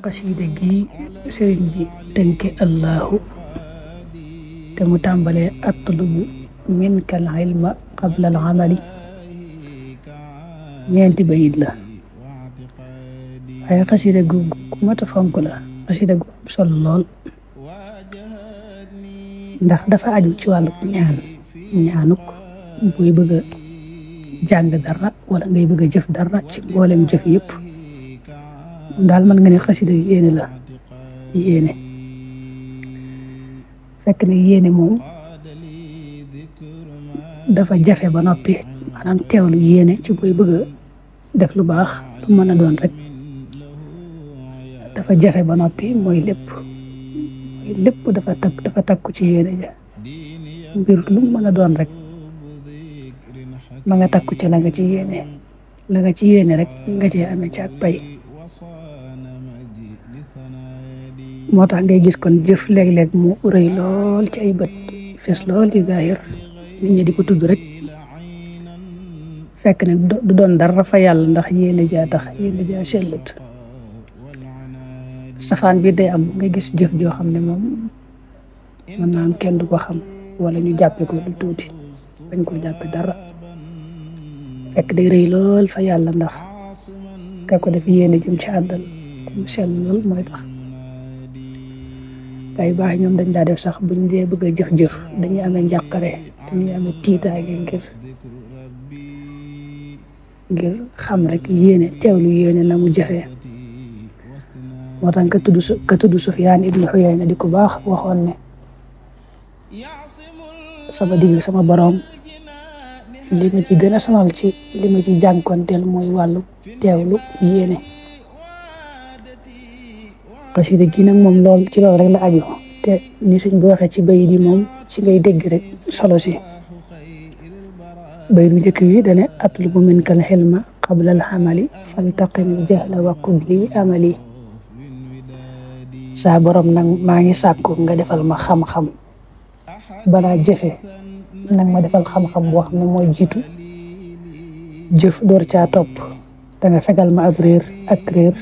qasida gi sëriñ bi tënke allahu te mu tàmbalee atlubu minkal ilma qabla al amali ñeenti bayit la waaye xasida gu mat a fonk la xasida gu am solo lool ndax dafa aju ci wàllu ñaanuk booy bëgg a jàng dara wala ngay bëgg a jëf dara ci mboolem jëf yëpp daal mën nga ne xasida yéene la yéene fekk ne yéene moom dafa jafe ba noppi maanaam teewlu yéene ci booy bëgg a def lu baax lu mën a doon rek dafa jafe ba noppi mooy lépp dafa takku ci yéene ja mbir lu mën a doon rek ma nga takku ci la nga ci yéene rek nga ci amee ci ak pay moo tax ngay gis kon jëf léeg-léeg mu rëy lool ci ay bët fees lool ci zaahir nit ñi di ko tudd rek fekk ne du doon dara fa yàlla ndax yéene jaa sellut safaan bi day am nga gis jëf joo xam ne moom mën naa am kenn du ko xam wala ñu jàppe ko lu tuuti bañ ko jàppe dara fekk day rëy lool fa yàlla ndax ka ko def yéene jëm ci àddal te mu sell lool mooy tax kay baax ñoom dañ daa def sax buñ dee bëgg a jëf-jëf dañuy amee njàqare dañuy amee tiitaange ngir xam rek yéene teewlu yéene na mu jafee moo tax ka tudd Sufyaan ibnu Xuyayna di ko baax waxoon ne sama digg sama boroom li ma ci gën a sonal ci li ma ci jànkonteel mooy wàllu teewlu yéene xasida gi nag moom lool ci loolu rek la aju te ni sëñ bi waxee ci bayit yi moom ci ngay dégg rek solo si bayit bu njëkk wi dane atlubu minkal xilma qabla al amali faltaqimil jahla wa qud li amali saa borom nag maa ngi sàkku nga defal ma xam-xam balaa jëfe nag ma defal xam-xam boo xam ne mooy jiitu jëf door caa topp da nga fegal ma ab réer ak réer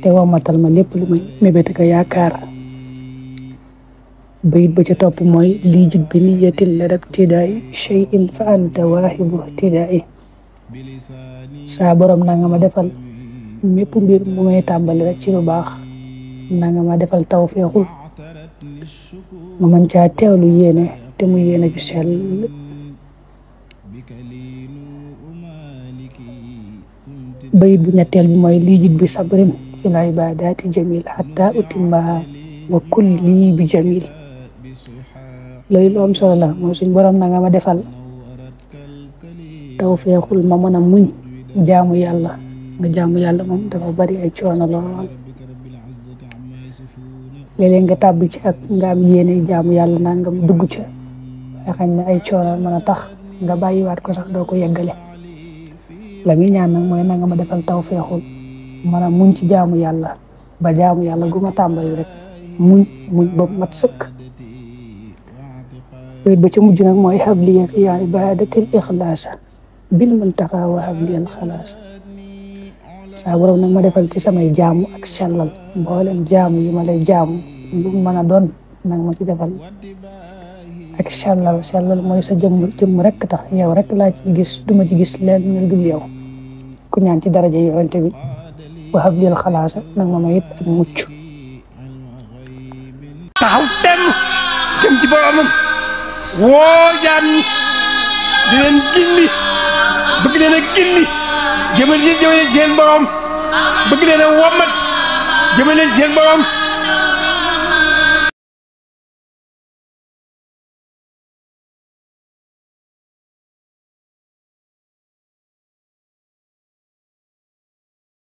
te wamatal ma lépp lu may mébét ko yaakaar bayit ba ca topp mooy lii jit bi niyatin la dab tidaay shay'in fa anta waahibu tidaay saa borom na nga ma defal mépp mbir mu may tàmbali rek ci lu baax na nga ma defal tawfeexul ma mën caa teewlu yéene te mu yéene ju sell bayit bu ñetteel bi mooy lii jit bi sabrin fil ibadaati jamil hatta utimmaha wa kulli bi jamil loolu lu am solo la mooy suñ borom na nga ma defal tawfeexul ma mën a muñ jaamu yàlla moom dafa bari ay coono lool léeg-léeg nga tàbbi ci ak nga am yéene jaamu yàlla nangam dugg ca nga xam ne ay coono mën a tax nga bàyyiwaat ko sax doo ko yeggale la muy ñaan nag mooy na nga ma defal tawfeexul mën a muñ ci jaamu yàlla ba jaamu yàlla gu ma tàmbali rek muñ ba mat sëkk wéet ba ca mujj nag mooy habliya fi ibadatil ixlaasa bil muntaqa wa habliyal xalaasa saa borom nag ma defal ci samay jaamu ak sellal mboolem jaamu yi ma lay jaamu lu mën a doon nag ma ci defal ak sellal mooy sa jëmm rek tax yow rek laa ci gis duma ci gis leen ñu dul yow ku ñaan ci daraja yonent bi wa habliyal xalaasa nag ma may it ak mucc taxaw dem jëm ci boromam woo jaam ñi di leen gindi bëgg leen a gindi jëmale seen borom bëgg leen a wommat jëmale seen borom